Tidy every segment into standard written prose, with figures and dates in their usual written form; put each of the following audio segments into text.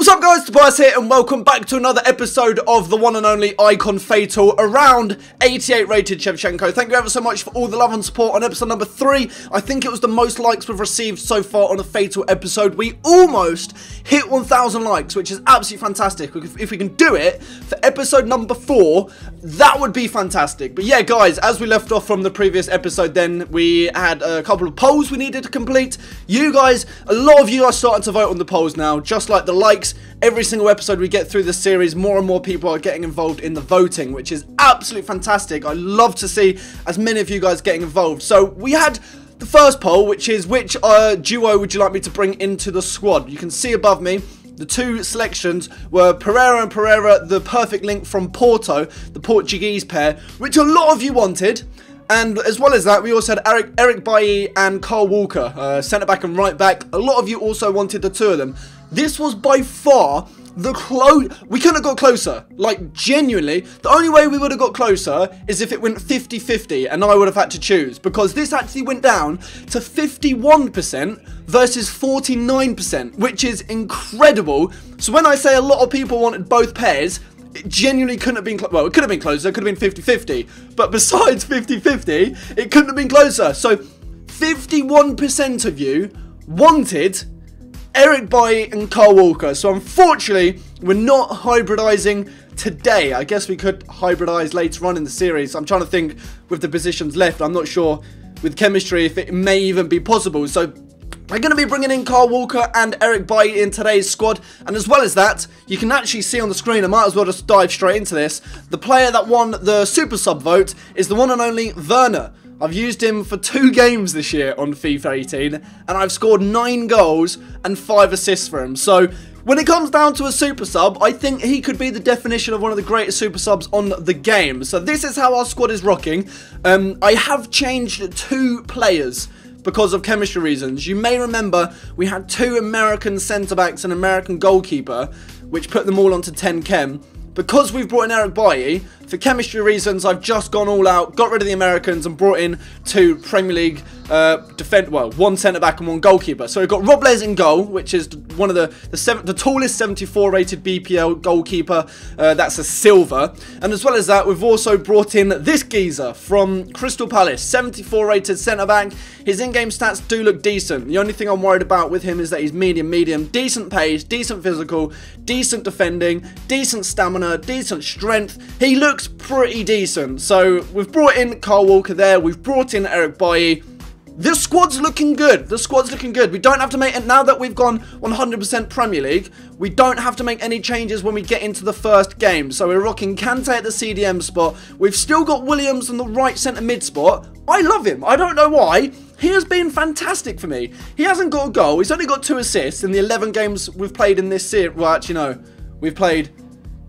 What's up guys, Tobias here and welcome back to another episode of the one and only Icon Fatal around 88 rated Shevchenko. Thank you ever so much for all the love and support on episode number 3. I think it was the most likes we've received so far on a Fatal episode. We almost hit 1,000 likes, which is absolutely fantastic. If we can do it for episode number 4, that would be fantastic. But yeah guys, as we left off from the previous episode then, we had a couple of polls we needed to complete. You guys, a lot of you are starting to vote on the polls now, just like the likes. Every single episode we get through this series, more and more people are getting involved in the voting, which is absolutely fantastic. I love to see as many of you guys getting involved. So we had the first poll, which is which duo would you like me to bring into the squad? You can see above me, the two selections were Pereira and Pereira, the perfect link from Porto, the Portuguese pair, which a lot of you wanted. And as well as that, we also had Eric Bailly and Kyle Walker, centre-back and right-back. A lot of you also wanted the two of them. This was by far the we couldn't have got closer. Like, genuinely, the only way we would have got closer is if it went 50-50 and I would have had to choose. Because this actually went down to 51% versus 49%, which is incredible. So when I say a lot of people wanted both pairs, it genuinely couldn't have been, well, it could have been closer, it could have been 50-50, but besides 50-50, it couldn't have been closer. So 51% of you wanted Eric Bailly and Kyle Walker. So unfortunately, we're not hybridizing today. I guess we could hybridize later on in the series. I'm trying to think with the positions left. I'm not sure with chemistry if it may even be possible. So we're going to be bringing in Kyle Walker and Eric Bailly in today's squad. And as well as that, you can actually see on the screen, I might as well just dive straight into this. The player that won the super sub vote is the one and only Werner. I've used him for 2 games this year on FIFA 18, and I've scored 9 goals and 5 assists for him. So when it comes down to a super sub, I think he could be the definition of one of the greatest super subs on the game. So this is how our squad is rocking. I have changed 2 players because of chemistry reasons. You may remember we had 2 American centre-backs and American goalkeeper, which put them all onto 10 chem. Because we've brought in Eric Bailly, for chemistry reasons, I've just gone all out, got rid of the Americans and brought in 2 Premier League one centre-back and 1 goalkeeper. So we've got Robles in goal, which is one of the tallest 74 rated BPL goalkeeper. That's a silver. And as well as that, we've also brought in this geezer from Crystal Palace, 74 rated centre-back. His in-game stats do look decent. The only thing I'm worried about with him is that he's medium, decent pace, decent physical, decent defending, decent stamina, decent strength. He looks pretty decent. So we've brought in Kyle Walker there. We've brought in Eric Bailly. This squad's looking good. The squad's looking good. We don't have to make it now that we've gone 100% Premier League. We don't have to make any changes when we get into the first game. So we're rocking Kante at the CDM spot. We've still got Williams on the right centre mid spot. I love him. I don't know why. He has been fantastic for me. He hasn't got a goal. He's only got 2 assists in the 11 games we've played in this series. Well, actually, no. We've played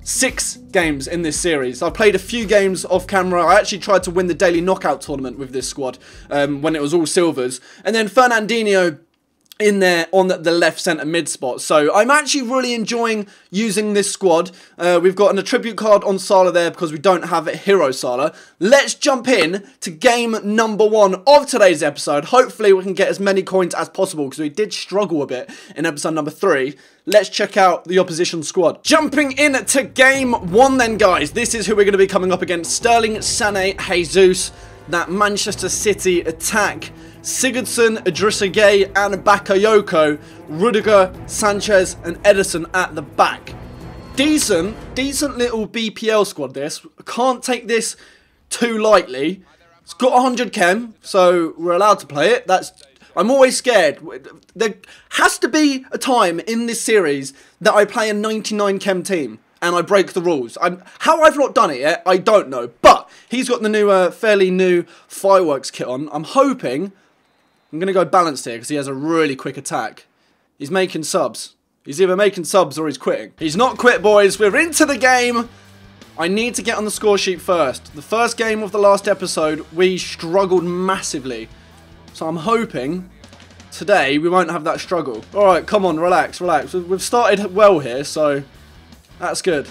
6 games in this series. I've played a few games off camera. I actually tried to win the daily knockout tournament with this squad when it was all silvers. And then Fernandinho in there on the left centre mid spot. So I'm actually really enjoying using this squad. We've got an attribute card on Salah there because we don't have a hero Salah. Let's jump in to game number 1 of today's episode. Hopefully we can get as many coins as possible because we did struggle a bit in episode number 3. Let's check out the opposition squad. Jumping in to game 1 then, guys. This is who we're going to be coming up against. Sterling, Sané, Jesus, that Manchester City attack. Sigurdsson, Idrissa Gueye and Bakayoko, Rudiger, Sanchez and Ederson at the back. Decent little BPL squad this. Can't take this too lightly. It's got 100 chem, so we're allowed to play it. I'm always scared. There has to be a time in this series that I play a 99 chem team and I break the rules. How I've not done it yet, I don't know. But he's got the new, fairly new fireworks kit on. I'm hoping. I'm going to go balanced here because he has a really quick attack. He's making subs. He's either making subs or he's quitting. He's not quit, boys. We're into the game. I need to get on the score sheet first. The first game of the last episode, we struggled massively. So I'm hoping today we won't have that struggle. Alright, come on, relax. We've started well here, so that's good.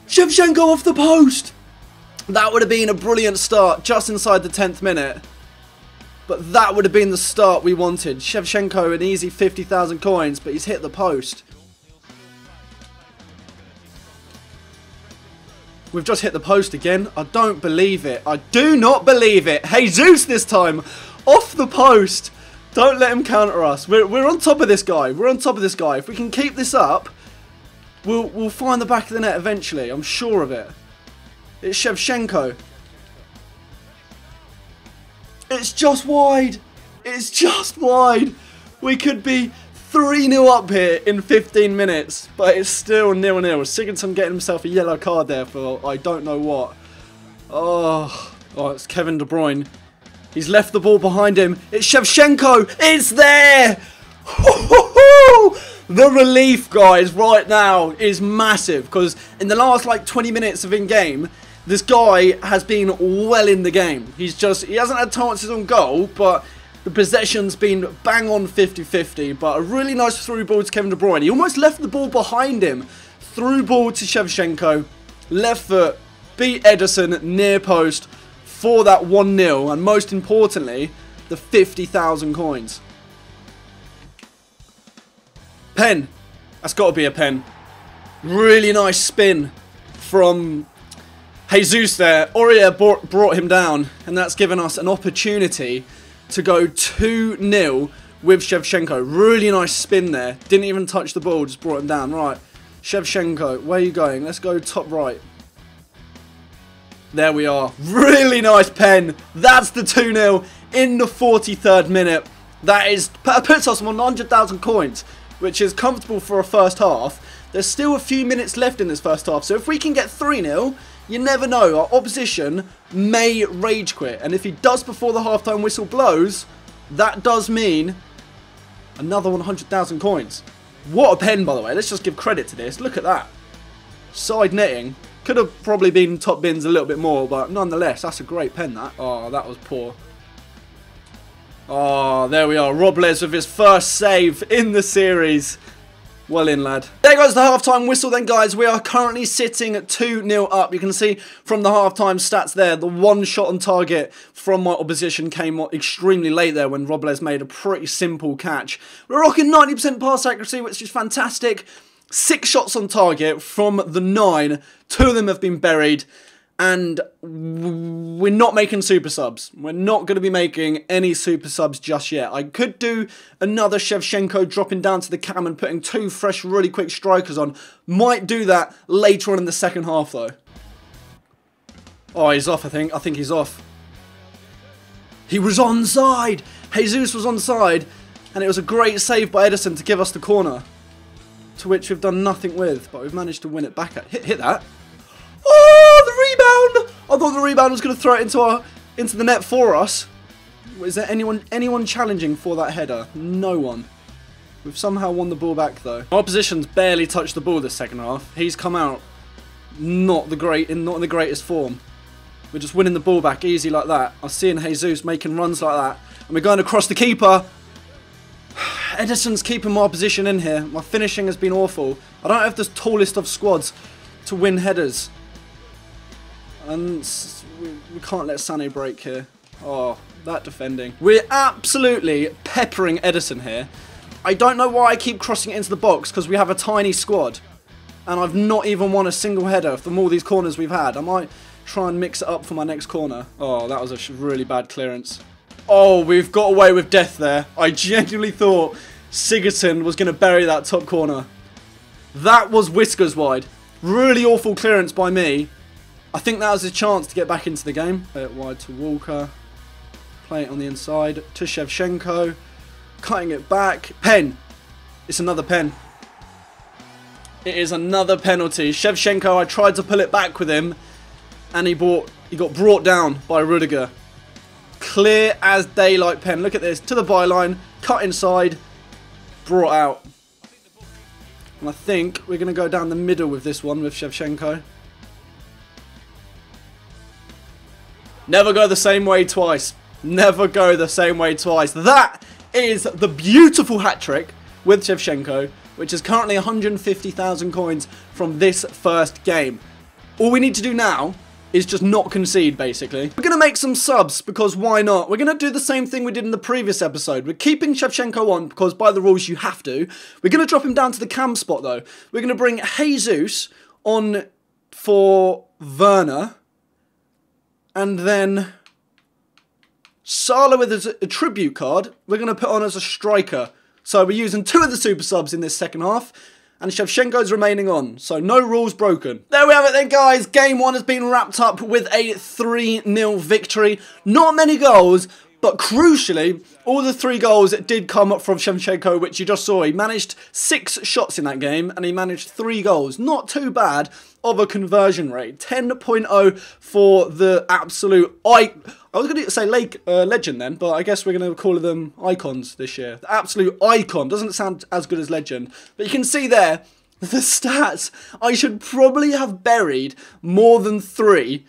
Shevchenko off the post! That would have been a brilliant start just inside the 10th minute. But that would have been the start we wanted. Shevchenko, an easy 50,000 coins, but he's hit the post. We've just hit the post again. I don't believe it. I do not believe it. Jesus this time. Off the post. Don't let him counter us. We're on top of this guy. We're on top of this guy. If we can keep this up, we'll find the back of the net eventually. I'm sure of it. It's Shevchenko. It's just wide. It's just wide. We could be 3-0 up here in 15 minutes, but it's still 0-0. Sigurdsson getting himself a yellow card there for I don't know what. Oh, it's Kevin De Bruyne. He's left the ball behind him. It's Shevchenko. It's there. The relief, guys, right now is massive because in the last like 20 minutes of in-game, this guy has been well in the game. He hasn't had chances on goal, but the possession's been bang on 50-50. But a really nice through ball to Kevin De Bruyne. He almost left the ball behind him. Through ball to Shevchenko. Left foot, beat Ederson near post for that 1-0. And most importantly, the 50,000 coins. Pen. That's got to be a pen. Really nice spin from Jesus there. Aurier brought him down, and that's given us an opportunity to go 2-0 with Shevchenko. Really nice spin there. Didn't even touch the ball, just brought him down. Right, Shevchenko, where are you going? Let's go top right. There we are. Really nice pen. That's the 2-0 in the 43rd minute. That puts us on 100,000 coins, which is comfortable for a first half. There's still a few minutes left in this first half, so if we can get 3-0, you never know. Our opposition may rage quit, and if he does before the halftime whistle blows, that does mean another 100,000 coins. What a pen, by the way. Let's just give credit to this. Look at that. Side netting. Could have probably been top bins a little bit more, but nonetheless, that's a great pen, that. Oh, that was poor. Oh, there we are. Robles with his first save in the series. Well in, lad. There goes the halftime whistle then, guys. We are currently sitting at 2-0 up. You can see from the halftime stats there, the one shot on target from my opposition came extremely late there when Robles made a pretty simple catch. We're rocking 90% pass accuracy, which is fantastic. 6 shots on target from the 9. 2 of them have been buried. And we're not making super subs. We're not going to be making any super subs just yet. I could do another Shevchenko dropping down to the cam and putting 2 fresh, really quick strikers on. Might do that later on in the second half, though. Oh, he's off, I think. I think he's off. He was onside. Jesus was onside. And it was a great save by Ederson to give us the corner. To which we've done nothing with. But we've managed to win it back at. Hit that. Oh, the rebound! I thought the rebound was going to throw it into the net for us. Is there anyone challenging for that header? No one. We've somehow won the ball back though. Our opposition's barely touched the ball this second half. He's come out not in the greatest form. We're just winning the ball back easy like that. I'm seeing Jesus making runs like that, and we're going across the keeper. Ederson's keeping my position in here. My finishing has been awful. I don't have the tallest of squads to win headers. And we can't let Sané break here. Oh, that defending. We're absolutely peppering Ederson here. I don't know why I keep crossing it into the box, because we have a tiny squad. And I've not even won a single header from all these corners we've had. I might try and mix it up for my next corner. Oh, that was a really bad clearance. Oh, we've got away with death there. I genuinely thought Sigurdsson was going to bury that top corner. That was whiskers wide. Really awful clearance by me. I think that was his chance to get back into the game. Play it wide to Walker. Play it on the inside to Shevchenko. Cutting it back. Pen. It's another pen. It is another penalty. Shevchenko, I tried to pull it back with him. And he got brought down by Rudiger. Clear as daylight pen. Look at this. To the byline. Cut inside. Brought out. And I think we're going to go down the middle with this one with Shevchenko. Never go the same way twice. Never go the same way twice. That is the beautiful hat-trick with Shevchenko, which is currently 150,000 coins from this first game. All we need to do now is just not concede, basically. We're going to make some subs, because why not? We're going to do the same thing we did in the previous episode. We're keeping Shevchenko on, because by the rules you have to. We're going to drop him down to the cam spot, though. We're going to bring Jesus on for Werner. And then Salah with a tribute card, we're going to put on as a striker. So we're using 2 of the super subs in this second half. And Shevchenko's remaining on, so no rules broken. There we have it then, guys. Game 1 has been wrapped up with a 3-0 victory. Not many goals, but crucially, all the 3 goals did come up from Shevchenko, which you just saw. He managed 6 shots in that game, and he managed 3 goals. Not too bad of a conversion rate. 10.0 for the absolute... I was going to say legend then, but I guess we're going to call them icons this year. The absolute icon. Doesn't sound as good as legend. But you can see there, the stats. I should probably have buried more than 3,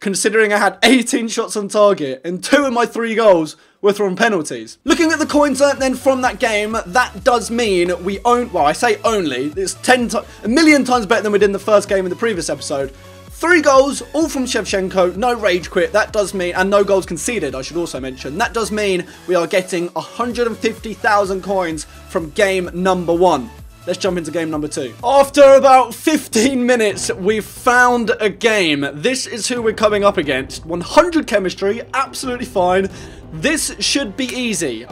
considering I had 18 shots on target, and 2 of my 3 goals were from penalties. Looking at the coins earned then from that game, that does mean we own... Well, I say only. It's a million times better than we did in the first game in the previous episode. 3 goals, all from Shevchenko, no rage quit, that does mean, and no goals conceded, I should also mention. That does mean we are getting 150,000 coins from game number 1. Let's jump into game number 2. After about 15 minutes, we've found a game. This is who we're coming up against. 100 chemistry, absolutely fine. This should be easy.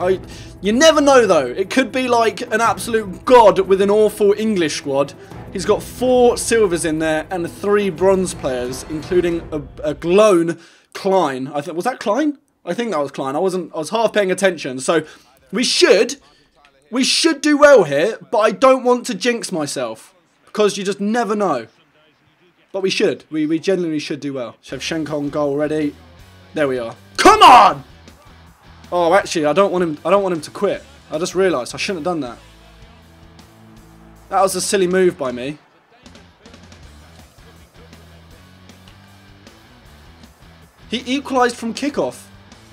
You never know though. It could be like an absolute god with an awful English squad. He's got 4 silvers in there and 3 bronze players, including a Glone Klein. I think was that Klein? I think that was Klein. I was half paying attention. So we should do well here, but I don't want to jinx myself because you just never know. But we should. We genuinely should do well. Shevchenko on goal already. There we are. Come on! Oh, actually, I don't want him to quit. I just realised I shouldn't have done that. That was a silly move by me. He equalised from kickoff.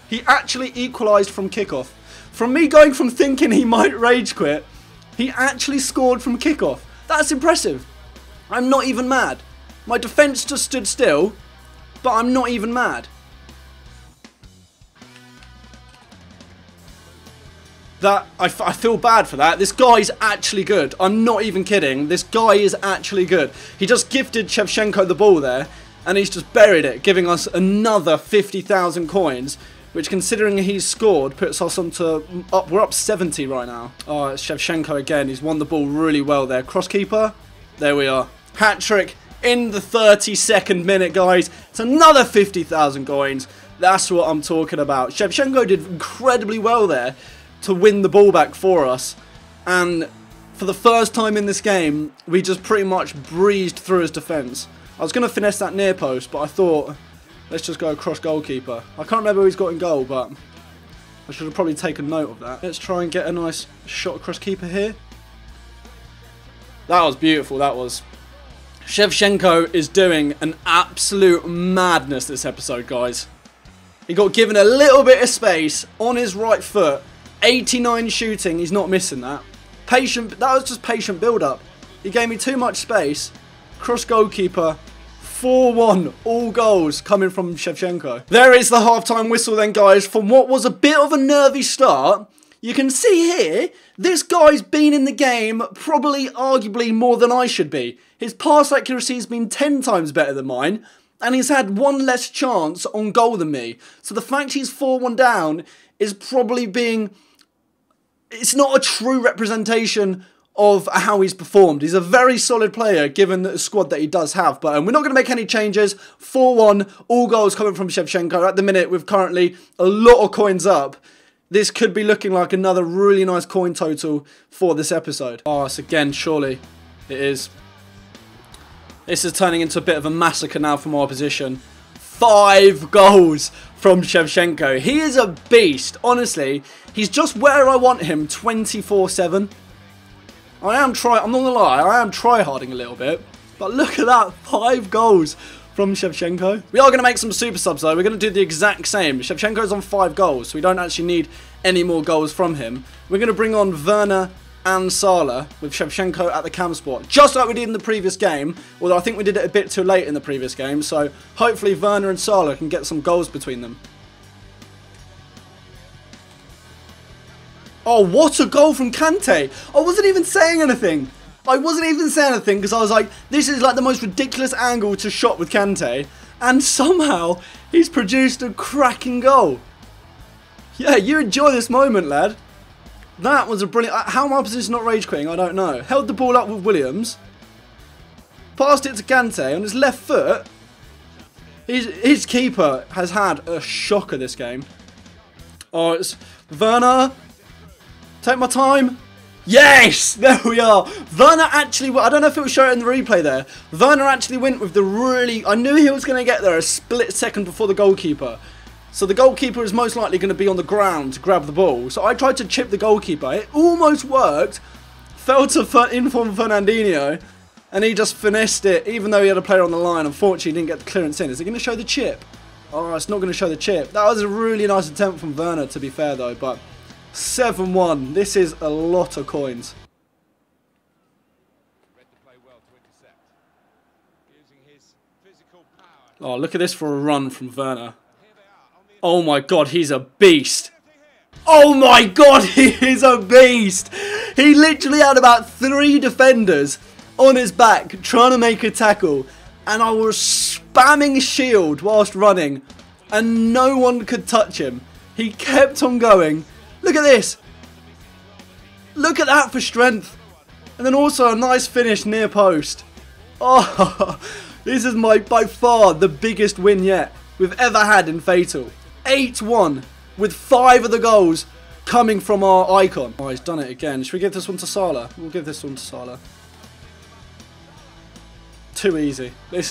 He actually equalised from kickoff. From me going from thinking he might rage quit, he actually scored from kickoff. That's impressive. I'm not even mad. My defence just stood still, but I'm not even mad. I feel bad for that. This guy's actually good. I'm not even kidding. This guy is actually good. He just gifted Shevchenko the ball there, and he's just buried it, giving us another 50,000 coins, which, considering he's scored, puts us we're up 70 right now. Oh, it's Shevchenko again. He's won the ball really well there. Crosskeeper. There we are. Hat-trick in the 32nd minute, guys. It's another 50,000 coins. That's what I'm talking about. Shevchenko did incredibly well there to win the ball back for us, and for the first time in this game we just pretty much breezed through his defence. I was going to finesse that near post, but I thought let's just go across goalkeeper. I can't remember who he's got in goal, but I should have probably taken note of that. Let's try and get a nice shot across keeper here. That was beautiful, that was. Shevchenko is doing an absolute madness this episode, guys. He got given a little bit of space on his right foot. 89 shooting, he's not missing that. Patient, that was just patient build-up. He gave me too much space. Cross goalkeeper, 4-1, all goals coming from Shevchenko. There is the half-time whistle then, guys. From what was a bit of a nervy start, you can see here, this guy's been in the game probably arguably more than I should be. His pass accuracy has been 10 times better than mine, and he's had 1 less chance on goal than me. So the fact he's 4-1 down is probably being... It's not a true representation of how he's performed. He's a very solid player given the squad that he does have. But we're not going to make any changes. 4-1, all goals coming from Shevchenko. At the minute, we've currently a lot of coins up. This could be looking like another really nice coin total for this episode. Oh, it's again, surely it is. This is turning into a bit of a massacre now from our opposition. 5 goals from Shevchenko. He is a beast. Honestly, he's just where I want him 24/7. I'm not gonna lie, I am try-harding a little bit. But look at that, 5 goals from Shevchenko. We are going to make some super subs though. We're going to do the exact same. Shevchenko's on 5 goals, so we don't actually need any more goals from him. We're going to bring on Werner and Salah with Shevchenko at the cam spot, just like we did in the previous game, although I think we did it a bit too late in the previous game, so hopefully Werner and Salah can get some goals between them. Oh, what a goal from Kante. I wasn't even saying anything. Because I was like, this is like the most ridiculous angle to shot with Kante, and somehow he's produced a cracking goal. Yeah, you enjoy this moment, lad. That was a brilliant... How am I position not rage quitting? I don't know. Held the ball up with Williams. Passed it to Kante on his left foot. His keeper has had a shocker this game. Oh, it's Werner. Take my time. Yes! There we are. Werner actually... I don't know if it will show it in the replay there. Werner actually went with the really... I knew he was going to get there a split second before the goalkeeper. So the goalkeeper is most likely going to be on the ground to grab the ball. So I tried to chip the goalkeeper. It almost worked. Fell to inform Fernandinho. And he just finessed it, even though he had a player on the line. Unfortunately, he didn't get the clearance in. Is it going to show the chip? Oh, it's not going to show the chip. That was a really nice attempt from Werner, to be fair, though. But 7-1. This is a lot of coins. Oh, look at this for a run from Werner. Oh my god, he's a beast. Oh my god, he is a beast. He literally had about 3 defenders on his back trying to make a tackle. And I was spamming shield whilst running. And no one could touch him. He kept on going. Look at this. Look at that for strength. And then also a nice finish near post. Oh, this is by far the biggest win yet we've ever had in Fatal. 8-1 with 5 of the goals coming from our icon. Oh, he's done it again. Should we give this one to Salah? We'll give this one to Salah. Too easy. This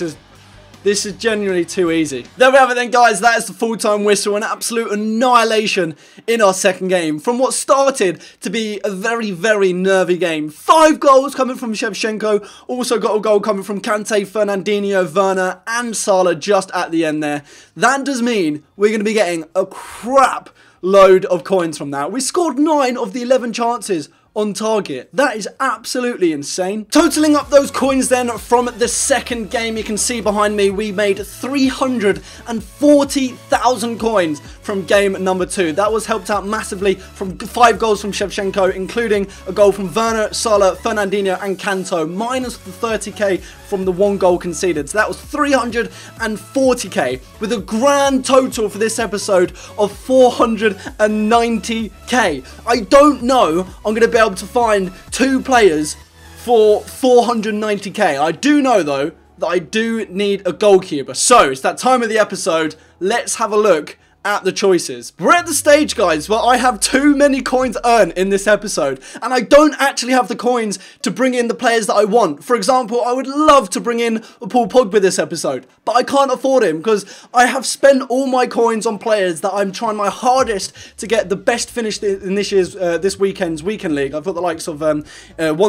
is genuinely too easy. There we have it then, guys. That is the full-time whistle. An absolute annihilation in our second game. From what started to be a very, very nervy game. 5 goals coming from Shevchenko. Also got a goal coming from Kante, Fernandinho, Werner and Salah just at the end there. That does mean we're going to be getting a crap load of coins from that. We scored 9 of the 11 chances on target. That is absolutely insane. Totaling up those coins then from the second game, you can see behind me we made 340,000 coins from game number 2. That was helped out massively from 5 goals from Shevchenko, including a goal from Werner, Salah, Fernandinho and Kanto, minus the 30k from the 1 goal conceded. So that was 340k with a grand total for this episode of 490k. I don't know I'm going to be able to find 2 players for 490k. I do know though that I do need a goalkeeper. So it's that time of the episode. Let's have a look at the choices. We're at the stage, guys, where I have too many coins earned in this episode, and I don't actually have the coins to bring in the players that I want. For example, I would love to bring in Paul Pogba this episode, but I can't afford him because I have spent all my coins on players that I'm trying my hardest to get the best finish in this weekend's weekend league. I've got the likes of Want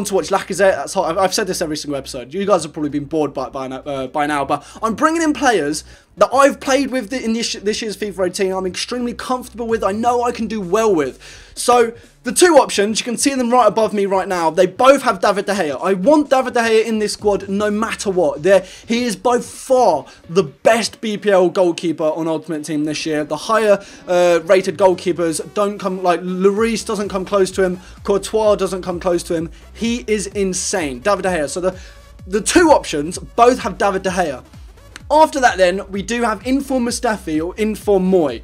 to Watch Lacazette. That's hard. I've said this every single episode. You guys have probably been bored by now, but I'm bringing in players that I've played with in this year's FIFA 18, I'm extremely comfortable with, I know I can do well with. So, the 2 options, you can see them right above me right now, they both have David De Gea. I want David De Gea in this squad no matter what. He is by far the best BPL goalkeeper on Ultimate Team this year. The higher rated goalkeepers don't come, like Lloris doesn't come close to him, Courtois doesn't come close to him. He is insane, David De Gea. So the 2 options both have David De Gea. After that then, we do have Inform Mustafi or Inform Moy.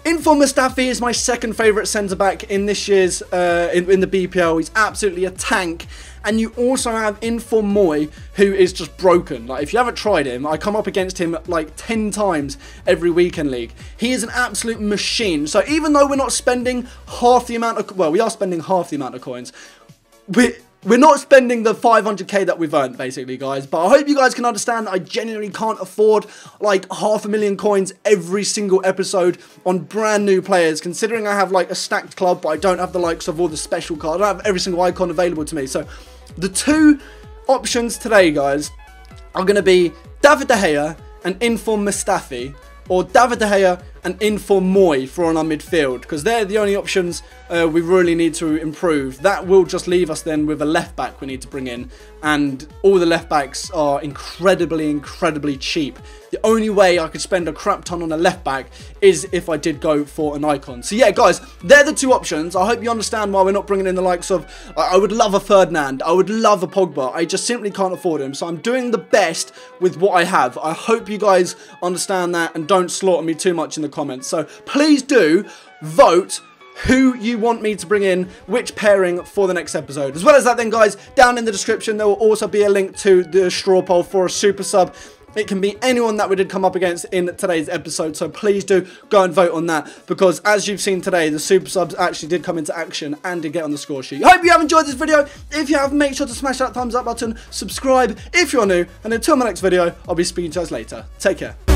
Inform Mustafi is my second favourite centre-back in this year's, in the BPL. He's absolutely a tank. And you also have Inform Moy, who is just broken. Like, if you haven't tried him, I come up against him like 10 times every weekend league. He is an absolute machine. So even though we're not spending half the amount of, well, we are spending half the amount of coins, we're not spending the 500k that we've earned, basically, guys. But I hope you guys can understand that I genuinely can't afford, like, 500,000 coins every single episode on brand new players, considering I have, like, a stacked club, but I don't have the likes of all the special cards. I don't have every single icon available to me. So, the 2 options today, guys, are going to be David De Gea and Inform Mustafi, or David De Gea and Inform Moy for on our midfield, because they're the only options we really need to improve. That will just leave us then with a left back we need to bring in, and all the left backs are incredibly cheap. The only way I could spend a crap ton on a left back is if I did go for an icon. So yeah, guys, they're the two options. I hope you understand why we're not bringing in the likes of, I would love a Ferdinand, I would love a Pogba, I just simply can't afford him. So I'm doing the best with what I have. I hope you guys understand that and don't slaughter me too much in the comments. So please do vote who you want me to bring in, which pairing for the next episode. As well as that then, guys, down in the description there will also be a link to the straw poll for a super sub. It can be anyone that we did come up against in today's episode, so please do go and vote on that, because as you've seen today, the super subs actually did come into action and did get on the score sheet. I hope you have enjoyed this video. If you have, make sure to smash that thumbs up button, subscribe if you're new, and until my next video, I'll be speaking to you guys later. Take care.